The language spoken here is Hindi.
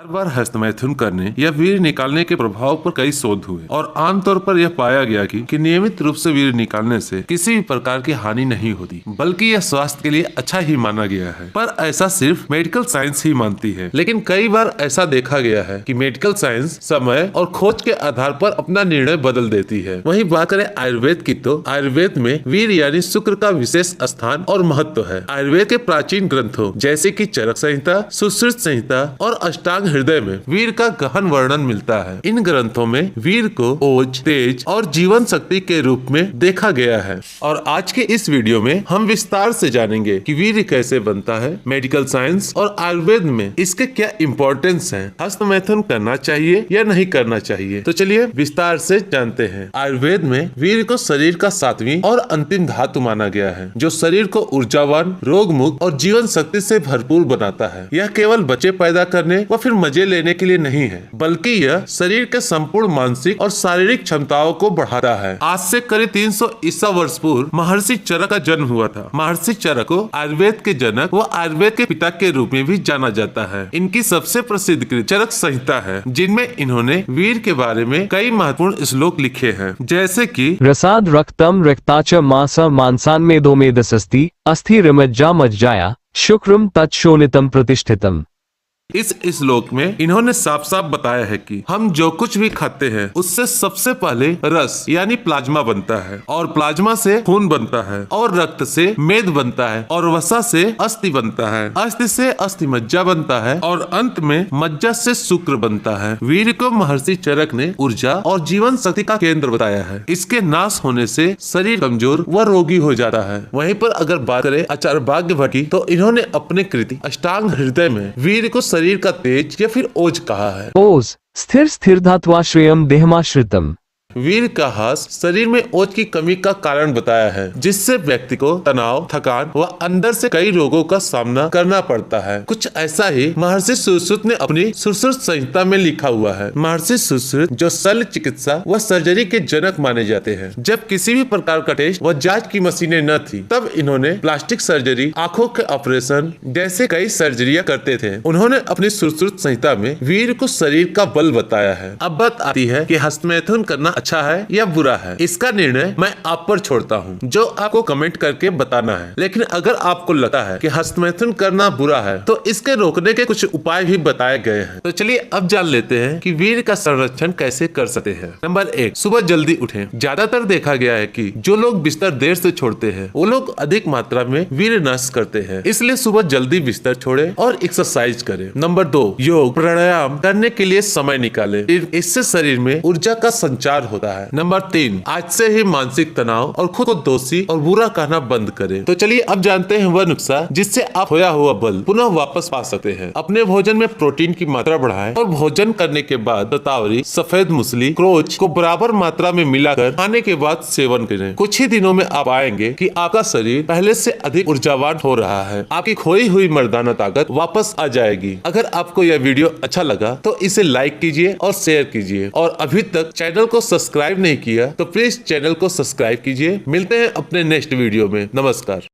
बार बार हस्तमैथुन करने या वीर्य निकालने के प्रभाव पर कई शोध हुए और आमतौर पर यह पाया गया कि नियमित रूप से वीर्य निकालने से किसी भी प्रकार की हानि नहीं होती, बल्कि यह स्वास्थ्य के लिए अच्छा ही माना गया है। पर ऐसा सिर्फ मेडिकल साइंस ही मानती है। लेकिन कई बार ऐसा देखा गया है कि मेडिकल साइंस समय और खोज के आधार पर अपना निर्णय बदल देती है। वहीं बात करें आयुर्वेद की, तो आयुर्वेद में वीर्य यानी शुक्र का विशेष स्थान और महत्व है। आयुर्वेद के प्राचीन ग्रंथों जैसे कि चरक संहिता, सुश्रुत संहिता और अष्टांग हृदय में वीर का गहन वर्णन मिलता है। इन ग्रंथों में वीर को ओज, तेज और जीवन शक्ति के रूप में देखा गया है। और आज के इस वीडियो में हम विस्तार से जानेंगे कि वीर्य कैसे बनता है, मेडिकल साइंस और आयुर्वेद में इसके क्या इम्पोर्टेंस है, हस्तमैथुन करना चाहिए या नहीं करना चाहिए। तो चलिए विस्तार से जानते हैं। आयुर्वेद में वीर्य को शरीर का 7वीं और अंतिम धातु माना गया है, जो शरीर को ऊर्जावान, रोग मुक्त और जीवन शक्ति से भरपूर बनाता है। यह केवल बच्चे पैदा करने व फिर मजे लेने के लिए नहीं है, बल्कि यह शरीर के संपूर्ण मानसिक और शारीरिक क्षमताओं को बढ़ाता है। आज से करीब 300 ईसा वर्ष पूर्व महर्षि चरक का जन्म हुआ था। महर्षि चरक को आयुर्वेद के जनक व आयुर्वेद के पिता के रूप में भी जाना जाता है। इनकी सबसे प्रसिद्ध कृत चरक संहिता है, जिनमें इन्होंने वीर के बारे में कई महत्वपूर्ण श्लोक लिखे हैं, जैसे कि रसाद रक्तम रक्ताच मांस मांसान मेदो मेदसस्ति अस्थिरमज्जा मज्जाया शुक्रम तत्शोनितम प्रतिष्ठितम। इस श्लोक में इन्होंने साफ साफ बताया है कि हम जो कुछ भी खाते हैं उससे सबसे पहले रस यानी प्लाज्मा बनता है, और प्लाज्मा से खून बनता है, और रक्त से मेद बनता है, और वसा से अस्थि बनता है, अस्थि से अस्थि मज्जा बनता है, और अंत में मज्जा से शुक्र बनता है। वीर्य को महर्षि चरक ने ऊर्जा और जीवन शक्ति का केंद्र बताया है। इसके नाश होने से शरीर कमजोर व रोगी हो जाता है। वहीं पर अगर बात करें आचार्य वाग्यभट्ट की, तो इन्होंने अपने कृति अष्टांग हृदय में वीर्य को शरीर का तेज या फिर ओज कहा है। ओज स्थिर स्थिर धात्वाश्रयम देहमाश्रितम। वीर्य का ह्रास शरीर में ओज की कमी का कारण बताया है, जिससे व्यक्ति को तनाव, थकान व अंदर से कई रोगों का सामना करना पड़ता है। कुछ ऐसा ही महर्षि सुश्रुत ने अपनी सुश्रुत संहिता में लिखा हुआ है। महर्षि सुश्रुत जो शल्य चिकित्सा व सर्जरी के जनक माने जाते हैं। जब किसी भी प्रकार का टेस्ट व जांच की मशीनें न थी, तब इन्होंने प्लास्टिक सर्जरी, आंखों के ऑपरेशन जैसे कई सर्जरियां करते थे। उन्होंने अपनी सुश्रुत संहिता में वीर्य को शरीर का बल बताया है। अब बात आती है कि हस्तमैथुन करना अच्छा है या बुरा है। इसका निर्णय मैं आप पर छोड़ता हूँ, जो आपको कमेंट करके बताना है। लेकिन अगर आपको लगता है कि हस्तमैथुन करना बुरा है, तो इसके रोकने के कुछ उपाय भी बताए गए हैं। तो चलिए अब जान लेते हैं कि वीर्य का संरक्षण कैसे कर सकते हैं। नंबर 1, सुबह जल्दी उठें। ज्यादातर देखा गया है कि जो लोग बिस्तर देर से छोड़ते हैं, वो लोग अधिक मात्रा में वीर्य नष्ट करते हैं। इसलिए सुबह जल्दी बिस्तर छोड़ें और एक्सरसाइज करें। नंबर 2, योग प्राणायाम करने के लिए समय निकालें। इससे शरीर में ऊर्जा का संचार होता है। नंबर 3, आज से ही मानसिक तनाव और खुद को दोषी और बुरा कहना बंद करें। तो चलिए अब जानते हैं वह नुस्खा जिससे आप खोया हुआ बल पुनः वापस पा सकते हैं। अपने भोजन में प्रोटीन की मात्रा बढ़ाएं और भोजन करने के बाद शतावरी, सफेद मूसली, क्रोच को बराबर मात्रा में मिलाकर खाने के बाद सेवन करें। कुछ ही दिनों में आप पाएंगे कि आपका शरीर पहले से अधिक ऊर्जावान हो रहा है। आपकी खोई हुई मर्दाना ताकत वापस आ जाएगी। अगर आपको यह वीडियो अच्छा लगा तो इसे लाइक कीजिए और शेयर कीजिए, और अभी तक चैनल को सब्सक्राइब नहीं किया तो प्लीज चैनल को सब्सक्राइब कीजिए। मिलते हैं अपने नेक्स्ट वीडियो में। नमस्कार।